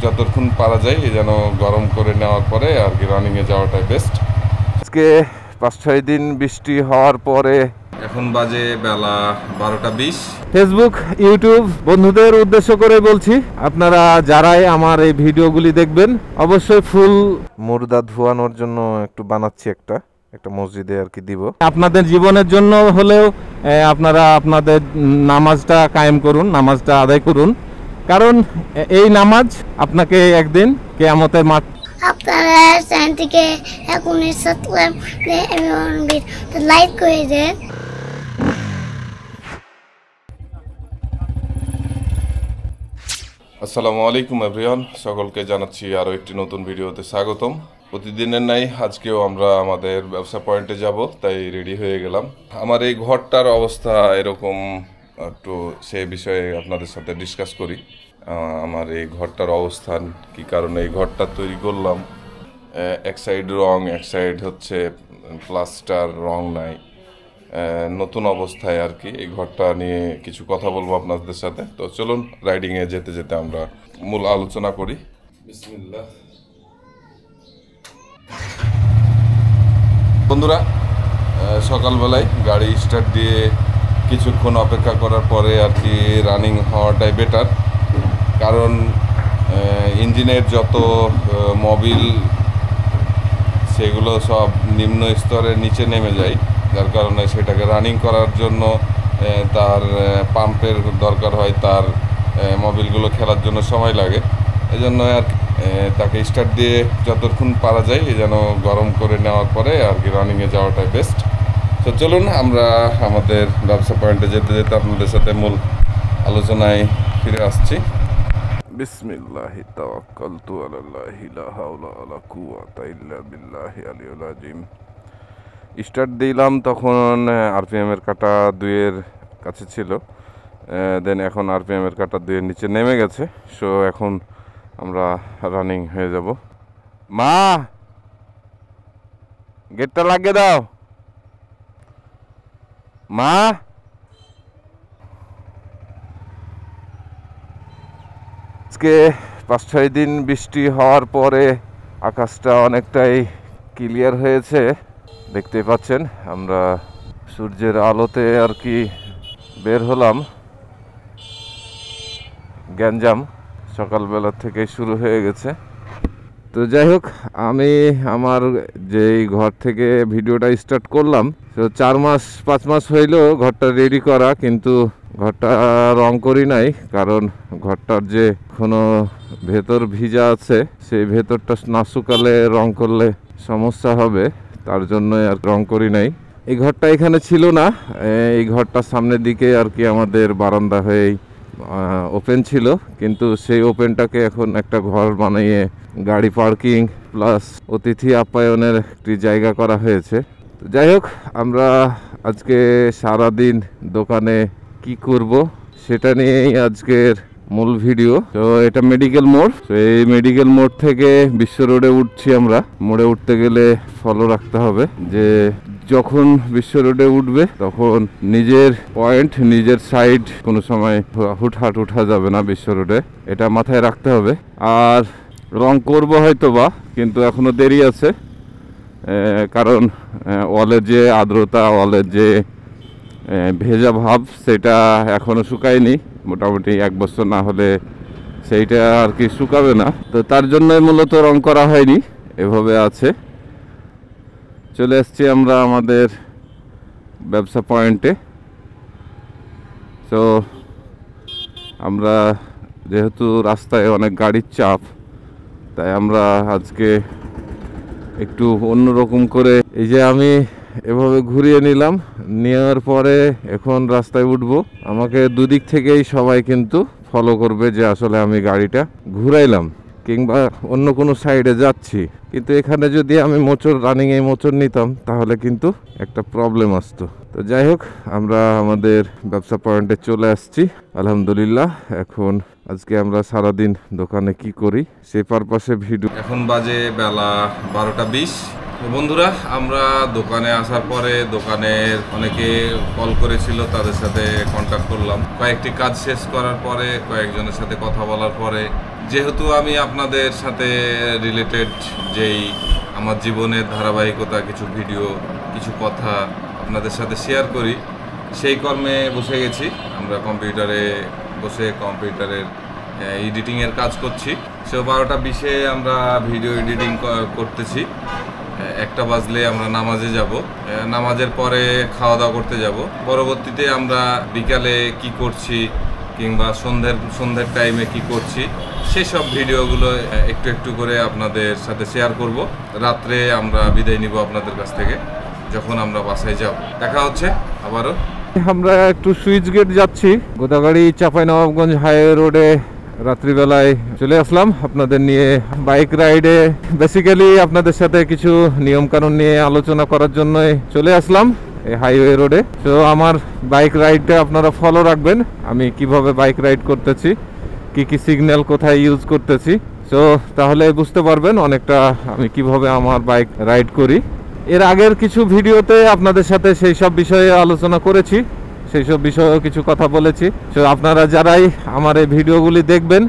যতক্ষণ পারা যায় যেন গরম করে নেওয়ার পরে আর কি রানিংয়ে যাওয়াটাই বেস্ট। আজকে 5-6 দিন বৃষ্টি হওয়ার পরে এখন বাজে বেলা 12টা 20। ফেসবুক ইউটিউব বন্ধুদের উদ্দেশ্য করে বলছি, আপনারা যারাই আমার এই ভিডিওগুলি দেখবেন অবশ্যই ফুল মুর্দা ধোয়ানোর জন্য একটু বানাচ্ছি একটা মসজিদে আর কি দিব। আপনাদের জীবনের জন্য হলেও আপনারা আপনাদের নামাজটা কায়েম করুন, নামাজটা আদায় করুন, কারণ এই নামাজ আপনাকে একদিন কিয়ামতের মাঠ। আপনারা চ্যানেলটিকে এখনই সাবস্ক্রাইব করে লাইক করে দেন। আসসালামু আলাইকুম এভরিওয়ান, সকলকে জানাচ্ছি আরও একটি নতুন ভিডিওতে স্বাগতম। প্রতিদিনের নাই আজকেও আমরা আমাদের ব্যবসা পয়েন্টে যাব, তাই রেডি হয়ে গেলাম। আমার এই ঘরটার অবস্থা এরকম, একটু সেই বিষয়ে আপনাদের সাথে ডিসকাস করি। আমার এই ঘরটার অবস্থান, কি কারণে এই ঘরটা তৈরি করলাম। এক সাইড রং, এক সাইড হচ্ছে প্লাস্টার, রং নাই, নতুন অবস্থায় আর কি। এই ঘরটা নিয়ে কিছু কথা বলবো আপনাদের সাথে। তো চলুন রাইডিংয়ে যেতে যেতে আমরা মূল আলোচনা করি। বিসমিল্লাহ। বন্ধুরা, সকালবেলায় গাড়ি স্টার্ট দিয়ে কিছুক্ষণ অপেক্ষা করার পরে আর কি রানিং হওয়াটাই বেটার, কারণ ইঞ্জিনের যত মোবিল সেগুলো সব নিম্ন স্তরের নিচে নেমে যায়, যার কারণে সেটাকে রানিং করার জন্য তার পাম্পের দরকার হয়, তার মোবিলগুলো খেলার জন্য সময় লাগে। এজন্য আর তাকে স্টার্ট দিয়ে যতক্ষণ পারা যায় যেন গরম করে নেওয়ার পরে আর কি রানিংয়ে যাওয়াটাই বেস্ট। তো চলুন আমরা আমাদের ব্যবসা পয়েন্টে যেতে যেতে আপনাদের সাথে মূল আলোচনায় ফিরে আসছি। বিসমিল্লাহি তাওয়াক্কালতু আলাল্লাহি লা হাওলা ওয়ালা কুওয়াতা ইল্লা বিল্লাহি আলিয়্যিল আযীম। স্টার্ট দিলাম তখন আরপিএম এর কাটা 2-এর কাছে ছিল, দেন এখন আরপিএম এর কাটা 2-এর নিচে নেমে গেছে। সো এখন আমরা রানিং হয়ে যাব। মা, গেটটা লাগিয়ে দাও। মা, আজকে 5-6 দিন বৃষ্টি হওয়ার পরে আকাশটা অনেকটাই ক্লিয়ার হয়েছে, দেখতেই পাচ্ছেন। আমরা সূর্যের আলোতে আর কি বের হলাম। গ্যাঞ্জাম সকালবেলা থেকে শুরু হয়ে গেছে। তো যাই হোক, আমি আমার যেই ঘর থেকে ভিডিওটা স্টার্ট করলাম, তো 4-5 মাস হইল ঘরটা রেডি করা, কিন্তু ঘরটা রং করি নাই, কারণ ঘরটার যে কোনো ভেতর ভিজা আছে, সেই ভেতরটা না শুকালে রং করলে সমস্যা হবে, তার জন্য আর রং করি নাই। এই ঘরটা এখানে ছিল না, এই ঘরটা সামনের দিকে আর কি আমাদের বারান্দা হয়ে ওপেন ছিল, কিন্তু সেই ওপেনটাকে এখন একটা ঘর বানিয়ে গাড়ি পার্কিং প্লাস অতিথি আপ্যায়নের একটি জায়গা করা হয়েছে। তো যাই হোক, আমরা আজকে সারাদিন দোকানে কি করব সেটা নিয়েই আজকের মূল ভিডিও। তো এটা মেডিকেল মোড়, তো এই মেডিকেল মোড় থেকে বিশ্ব রোডে উঠছি আমরা। মোড়ে উঠতে গেলে ফলো রাখতে হবে যে যখন বিশ্ব রোডে উঠবে তখন নিজের পয়েন্ট, নিজের সাইড কোনো সময় হুটহাট উঠা যাবে না বিশ্ব রোডে, এটা মাথায় রাখতে হবে। আর রং করব হয়তো বা, কিন্তু এখনো দেরি আছে, কারণ ওয়ালের যে আর্দ্রতা, ওয়ালের যে ভেজা ভাব, সেটা এখনো শুকায়নি। মোটামুটি 1 বছর না হলে সেইটা আর কি শুকাবে না, তো তার জন্যই মূলত রং করা হয়নি, এভাবে আছে। চলে এসছি আমরা আমাদের ব্যবসা পয়েন্টে। তো আমরা যেহেতু রাস্তায় অনেক গাড়ির চাপ, তাই আমরা আজকে একটু অন্যরকম করে, এই যে আমি এভাবে ঘুরিয়ে নিলাম, নেওয়ার পরে এখন রাস্তায় উঠবো। আমাকে দুদিক থেকেই সবাই কিন্তু ফলো করবে যে আসলে আমি গাড়িটা ঘুরাইলাম কিংবা অন্য কোনো সাইডে যাচ্ছি। কিন্তু এখানে যদি আমি মোচড় রানিংয়ে মোচড় নিতাম তাহলে কিন্তু একটা প্রবলেম আসতো। তো যাই হোক, আমরা আমাদের ব্যবসা পয়েন্টে চলে আসছি আলহামদুলিল্লাহ। এখন আজকে আমরা সারাদিন দোকানে কি করি সেই পারপাসে ভিডিও। এখন বাজে বেলা 12টা 20। বন্ধুরা, আমরা দোকানে আসার পরে দোকানের অনেকে কল করেছিল, তাদের সাথে কন্ট্যাক্ট করলাম। কয়েকটি কাজ শেষ করার পরে, কয়েকজনের সাথে কথা বলার পরে যেহেতু আমি আপনাদের সাথে রিলেটেড যেই আমার জীবনের ধারাবাহিকতা কিছু ভিডিও কিছু কথা আপনাদের সাথে শেয়ার করি, সেই কর্মে বসে গেছি। আমরা কম্পিউটারে বসে কম্পিউটারের এডিটিংয়ের কাজ করছি। 12:20 আমরা ভিডিও এডিটিং করতেছি। 1টা বাজলে আমরা নামাজে যাব, নামাজের পরে খাওয়া দাওয়া করতে যাব। পরবর্তীতে আমরা বিকালে কি করছি কিংবা সন্ধ্যের টাইমে কি করছি সেই সব ভিডিওগুলো একটু একটু করে আপনাদের সাথে শেয়ার করব। রাত্রে আমরা বিদায় নিব আপনাদের কাছ থেকে, যখন আমরা বাসায় যাব। দেখা হচ্ছে আবারও। আমরা একটু সুইচ গেট যাচ্ছি, গোদাগাড়ি চাঁপাইনবাবগঞ্জ হাইওয়ে রোডে রাত্রিবেলায় চলে আসলাম আপনাদের নিয়ে বাইক রাইডে। বেসিক্যালি আপনাদের সাথে কিছু নিয়মকানুন নিয়ে আলোচনা করার জন্য চলে আসলাম এই হাইওয়ে রোডে। তো আমার বাইক রাইডটা আপনারা ফলো রাখবেন, আমি কিভাবে বাইক রাইড করতেছি, কি সিগন্যাল কোথায় ইউজ করতেছি। তো তাহলে বুঝতে পারবেন অনেকটা আমি কিভাবে আমার বাইক রাইড করি। এর আগের কিছু ভিডিওতে আপনাদের সাথে সেই সব বিষয়ে আলোচনা করেছি, সেই সব বিষয়েও কিছু কথা বলেছি। তো আপনারা যারাই আমার এই ভিডিওগুলি দেখবেন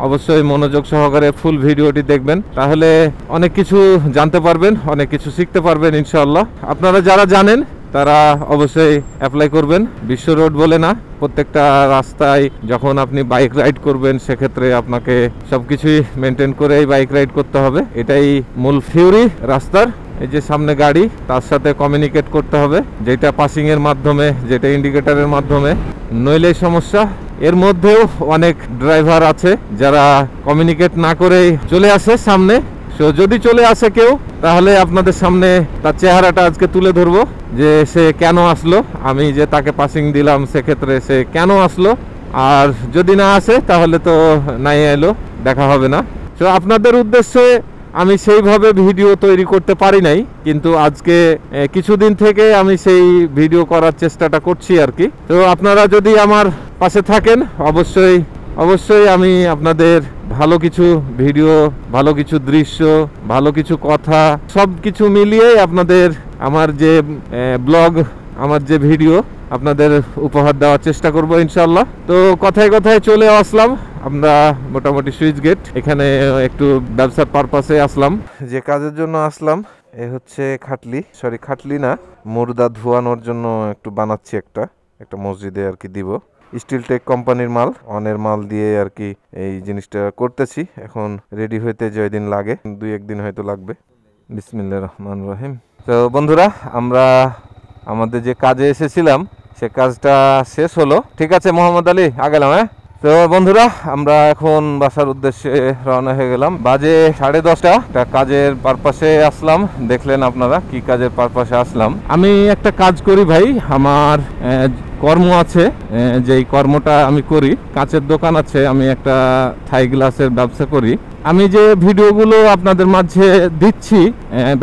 অবশ্যই মনোযোগ সহকারে ফুল ভিডিওটি দেখবেন, তাহলে অনেক কিছু জানতে পারবেন, অনেক কিছু শিখতে পারবেন ইনশাআল্লাহ। আপনারা যারা জানেন তারা অবশ্যই অ্যাপ্লাই করবেন। বিশ্ব রোড বলে না, প্রত্যেকটা রাস্তায় যখন আপনি বাইক রাইড করবেন সেক্ষেত্রে আপনাকে সবকিছুই মেনটেন করেই বাইক রাইড করতে হবে। এটাই মূল থিওরি রাস্তার। এই যে সামনে গাড়ি, তার সাথে কমিউনিকেট করতে হবে, যেটা পাসিং এর মাধ্যমে, যেটা ইন্ডিকেটরের মাধ্যমে, নইলে সমস্যা। এর মধ্যেও অনেক ড্রাইভার আছে যারা কমিউনিকেট না করেই চলে আসে সামনে। সো যদি চলে আসে কেউ, তাহলে আপনাদের সামনে তার চেহারাটা আজকে তুলে ধরবো যে সে কেন আসলো, আমি যে তাকে পাসিং দিলাম সেক্ষেত্রে সে কেন আসলো। আর যদি না আসে তাহলে তো নাই এলো, দেখা হবে না। তো আপনাদের উদ্দেশ্যে আমি সেইভাবে ভিডিও তৈরি করতে পারি নাই, কিন্তু আজকে কিছুদিন থেকে আমি সেই ভিডিও করার চেষ্টাটা করছি আর কি। তো আপনারা যদি আমার পাশে থাকেন অবশ্যই আমি আপনাদের ভালো কিছু ভিডিও, ভালো কিছু দৃশ্য, ভালো কিছু কথা সব কিছু মিলিয়ে আপনাদের আমার যে ব্লগ, আমার যে ভিডিও আপনাদের উপহার দেওয়ার চেষ্টা করব ইনশাআল্লাহ। তো কথায় কথায় চলে আসলাম আমরা মোটামুটি সুইচ গেট। এখানে একটু ব্যবসার পারপাসে আসলাম, যে কাজের জন্য আসলাম। এ হচ্ছে খাটলি না, মুর্দা ধোয়ানোর জন্য একটু বানাচ্ছি একটা মসজিদে আর কি দিব। স্টিল টেক কোম্পানির মাল, অনের মাল দিয়ে আর কি এই জিনিসটা করতেছি। এখন রেডি হইতে যেদিন লাগে, 2-1 দিন হয়তো লাগবে। বিসমিল্লাহির রহমানির রহিম। তো বন্ধুরা, আমরা আমাদের যে কাজে এসেছিলাম সে কাজটা শেষ হলো। ঠিক আছে মোহাম্মদ আলী, আগেলাম। তো বন্ধুরা, আমরা এখন বাসার উদ্দেশ্যে রওনা হয়ে গেলাম। বাজে 10:30। কাজের পারপাসে আসলাম। দেখলেন আপনারা কি কাজের পারপাসে আসলাম। আমি একটা কাজ করি ভাই, আমার কর্ম আছে, যেই কর্মটা আমি করি, কাঁচের দোকান আছে, আমি একটা থাই গ্লাসের ব্যবসা করি। আমি যে ভিডিওগুলো আপনাদের মাঝে দিচ্ছি,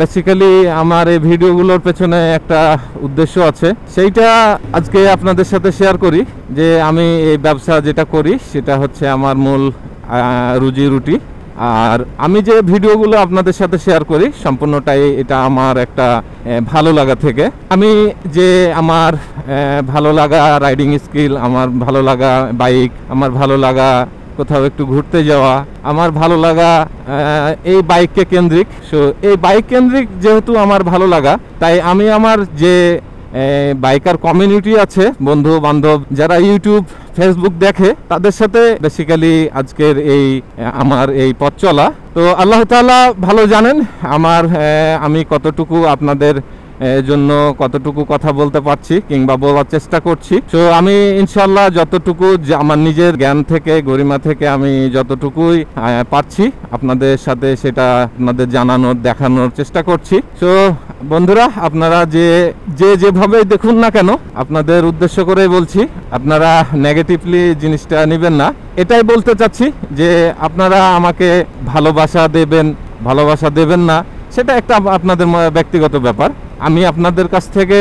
বেসিক্যালি আমার এই ভিডিওগুলোর পেছনে একটা উদ্দেশ্য আছে, সেইটা আজকে আপনাদের সাথে শেয়ার করি। যে আমি এই ব্যবসা যেটা করি সেটা হচ্ছে আমার মূল রুজি রুটি। আর আমি যে ভিডিওগুলো আপনাদের সাথে শেয়ার করি সম্পূর্ণটাই এটা আমার একটা ভালো লাগা থেকে। আমি যে আমার ভালো লাগা রাইডিং স্কিল, আমার ভালো লাগা বাইক, আমার ভালো লাগা কোথাও একটু ঘুরতে যাওয়া, আমার ভালো লাগা এই বাইককে কেন্দ্রিক। সো এই বাইক কেন্দ্রিক যেহেতু আমার ভালো লাগা, তাই আমি আমার যে বাইকার কমিউনিটি আছে, বন্ধু বান্ধব যারা ইউটিউব ফেসবুক দেখে, তাদের সাথে বেসিক্যালি আজকের আমার এই পথ চলা। তো আল্লাহ তাআলা ভালো জানেন আমি কতটুকু আপনাদের জন্য কতটুকু কথা বলতে পারছি কিংবা বলার চেষ্টা করছি। তো আমি ইনশাল্লাহ যতটুকু আমার নিজের জ্ঞান থেকে, গরিমা থেকে আমি যতটুকুই পারছি আপনাদের সাথে সেটা আপনাদের জানানোর, দেখানোর চেষ্টা করছি। তো বন্ধুরা, আপনারা যেভাবে দেখুন না কেন, আপনাদের উদ্দেশ্য করে বলছি, আপনারা নেগেটিভলি জিনিসটা নেবেন না। এটাই বলতে চাচ্ছি যে আপনারা আমাকে ভালোবাসা দেবেন না, সেটা একটা আপনাদের ব্যক্তিগত ব্যাপার। আমি আপনাদের কাছ থেকে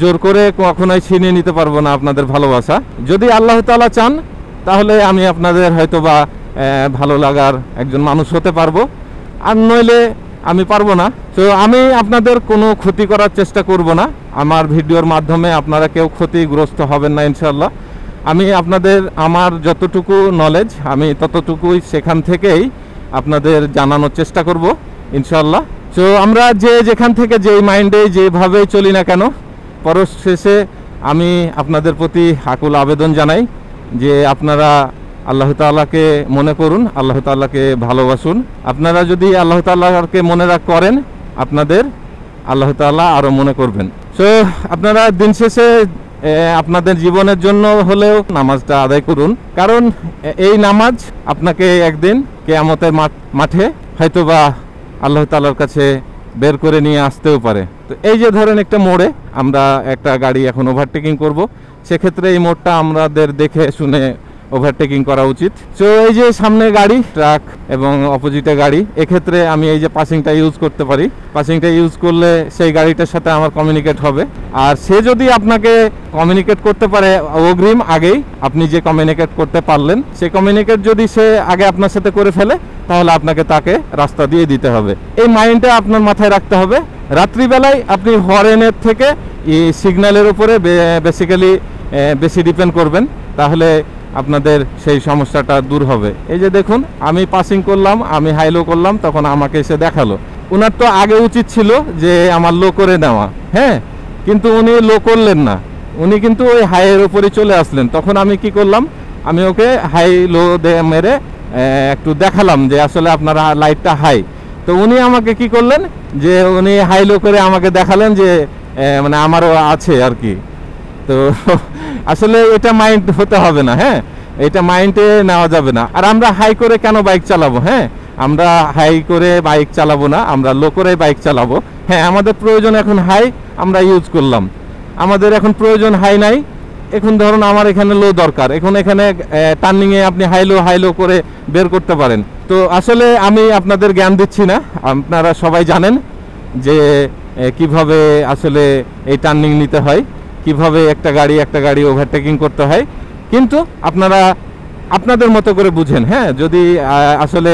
জোর করে কখনোই ছিনিয়ে নিতে পারবো না আপনাদের ভালোবাসা। যদি আল্লাহ তাআলা চান তাহলে আমি আপনাদের হয়তোবা ভালো লাগার একজন মানুষ হতে পারবো, আর নইলে আমি পারবো না। তো আমি আপনাদের কোনো ক্ষতি করার চেষ্টা করব না। আমার ভিডিওর মাধ্যমে আপনারা কেউ ক্ষতিগ্রস্ত হবেন না ইনশাআল্লাহ। আমি আপনাদের আমার যতটুকু নলেজ আমি ততটুকুই সেখান থেকেই আপনাদের জানানোর চেষ্টা করব ইনশাআল্লাহ। তো আমরা যে যেখান থেকে যেই মাইন্ডে যেভাবে চলি না কেন, পরশেষে আমি আপনাদের প্রতি আকুল আবেদন জানাই যে আপনারা আল্লাহ তাআলাকে মনে করুন, আল্লাহ তাআলাকে ভালোবাসুন। আপনারা যদি আল্লাহ তাআলাকে মনে করেন, আপনাদের আল্লাহ তাআলা আরও মনে করবেন। সো আপনারা দিন শেষে আপনাদের জীবনের জন্য হলেও নামাজটা আদায় করুন, কারণ এই নামাজ আপনাকে একদিন কিয়ামতের মাঠে হয়তোবা আল্লাহ তাআলার কাছে বের করে নিয়ে আসতেও পারে। তো এই যে ধরেন একটা মোড়ে আমরা একটা গাড়ি এখন ওভারটেকিং করব, সেক্ষেত্রে এই মোড়টা আমাদের দেখে শুনে ওভারটেকিং করা উচিত। তো এই যে সামনে গাড়ি, ট্রাক এবং অপোজিটে গাড়ি, এক্ষেত্রে আমি এই যে পাসিংটা ইউজ করতে পারি। পাসিংটা ইউজ করলে সেই গাড়িটার সাথে আমার কমিউনিকেট হবে, আর সে যদি আপনাকে কমিউনিকেট করতে পারে অগ্রিম আগেই, আপনি যে কমিউনিকেট করতে পারলেন সেই কমিউনিকেট যদি সে আগে আপনার সাথে করে ফেলে, তাহলে আপনাকে তাকে রাস্তা দিয়ে দিতে হবে। এই মাইন্ডটা আপনার মাথায় রাখতে হবে। রাত্রিবেলায় আপনি হরেনের থেকে এই সিগন্যালের উপরে বেসিক্যালি বেশি ডিপেন্ড করবেন, তাহলে আপনাদের সেই সমস্যাটা দূর হবে। এই যে দেখুন, আমি পাসিং করলাম, আমি হাই লো করলাম, তখন আমাকে এসে দেখালো। ওনার তো আগে উচিত ছিল যে আমার লো করে নেওয়া, হ্যাঁ, কিন্তু উনি লো করলেন না, উনি কিন্তু ওই হাইয়ের উপরে চলে আসলেন। তখন আমি কি করলাম, আমি ওকে হাই লো মেরে একটু দেখালাম যে আসলে আপনার লাইটটা হাই। তো উনি আমাকে কি করলেন, যে উনি হাই লো করে আমাকে দেখালেন যে মানে আমারও আছে আর কি। তো আসলে এটা মাইন্ড হতে হবে না, হ্যাঁ, এটা মাইন্ডে নেওয়া যাবে না। আর আমরা হাই করে কেন বাইক চালাবো? হ্যাঁ, আমরা হাই করে বাইক চালাবো না, আমরা লো করে বাইক চালাবো। হ্যাঁ, আমাদের প্রয়োজন এখন হাই, আমরা ইউজ করলাম। আমাদের এখন প্রয়োজন হাই নাই, এখন ধরুন আমার এখানে লো দরকার, এখন এখানে টার্নিংয়ে আপনি হাই লো করে বের করতে পারেন। তো আসলে আমি আপনাদের জ্ঞান দিচ্ছি না, আপনারা সবাই জানেন যে কিভাবে আসলে এই টার্নিং নিতে হয়, কিভাবে একটা গাড়ি ওভারটেকিং করতে হয়, কিন্তু আপনারা আপনাদের মতো করে বুঝেন। হ্যাঁ, যদি আসলে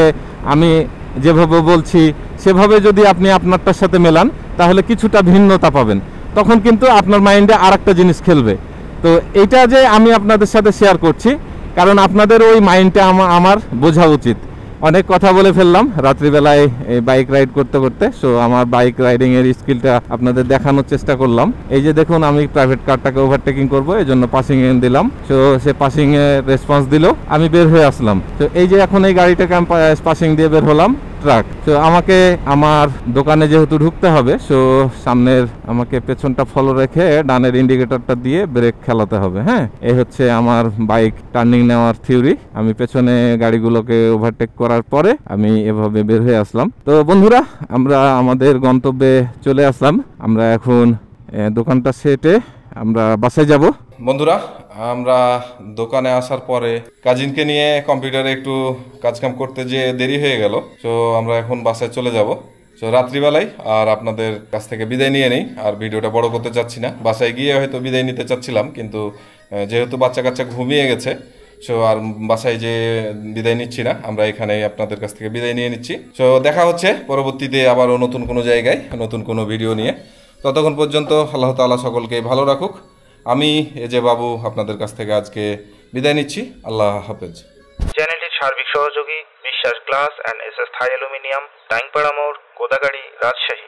আমি যেভাবে বলছি সেভাবে যদি আপনি আপনারটার সাথে মেলান, তাহলে কিছুটা ভিন্নতা পাবেন, তখন কিন্তু আপনার মাইন্ডে আর একটা জিনিস খেলবে। তো এইটা যে আমি আপনাদের সাথে শেয়ার করছি, কারণ আপনাদের ওই মাইন্ডটা আমার বোঝা উচিত। অনেক কথা বলে ফেললাম রাত্রিবেলায় বাইক রাইড করতে করতে। সো আমার বাইক রাইডিং এর স্কিলটা আপনাদের দেখানোর চেষ্টা করলাম। এই যে দেখুন, আমি প্রাইভেট কারটাকে ওভারটেকিং করব, এই জন্য পাসিং এ দিলাম। সো সে পাসিং এ রেসপন্স দিল, আমি বের হয়ে আসলাম। তো এই যে এখন এই গাড়িটাকে আমি পাসিং দিয়ে বের হলাম, ট্রাক। তো আমাকে আমার দোকানে যেহেতু ঢুকতে হবে, সো সামনের আমাকে পেছনটা ফলো রেখে ডানের ইন্ডিকেটরটা দিয়ে ব্রেক খেলাতে হবে। হ্যাঁ, এই হচ্ছে আমার বাইক টার্নিং নেওয়ার থিওরি। আমি পেছনে গাড়িগুলোকে ওভারটেক করার পরে আমি এভাবে বের হয়ে আসলাম। তো বন্ধুরা, আমরা আমাদের গন্তব্যে চলে আসলাম। আমরা এখন দোকানটা সেটে আমরা বাসায় যাব। বন্ধুরা, আমরা দোকানে আসার পরে কাজিনকে নিয়ে কম্পিউটারে একটু কাজকাম করতে যে দেরি হয়ে গেল। তো আমরা এখন বাসায় চলে যাব। তো রাত্রিবেলায় আর আপনাদের কাছ থেকে বিদায় নিয়ে নেই, আর ভিডিওটা বড় করতে চাচ্ছি না। বাসায় গিয়ে হয়তো বিদায় নিতে চাচ্ছিলাম, কিন্তু যেহেতু বাচ্চা কাচ্চা ঘুমিয়ে গেছে, সো আর বাসায় যে বিদায় নিচ্ছি না, আমরা এখানেই আপনাদের কাছ থেকে বিদায় নিয়ে নিচ্ছি। সো দেখা হচ্ছে পরবর্তীতে আবারও নতুন কোনো জায়গায় নতুন কোনো ভিডিও নিয়ে। ততক্ষণ পর্যন্ত আল্লাহ তাআলা সকলকে ভালো রাখুক। আমি এজে বাবু আপনাদের কাছ থেকে আজকে বিদায় নিচ্ছি। আল্লাহ হাফেজ। চ্যানেলটির সার্বিক সহযোগী Biswas glass and SS Thai aluminium, টাইংপাড়া মোড়, কোদাগাড়ি, রাজশাহী।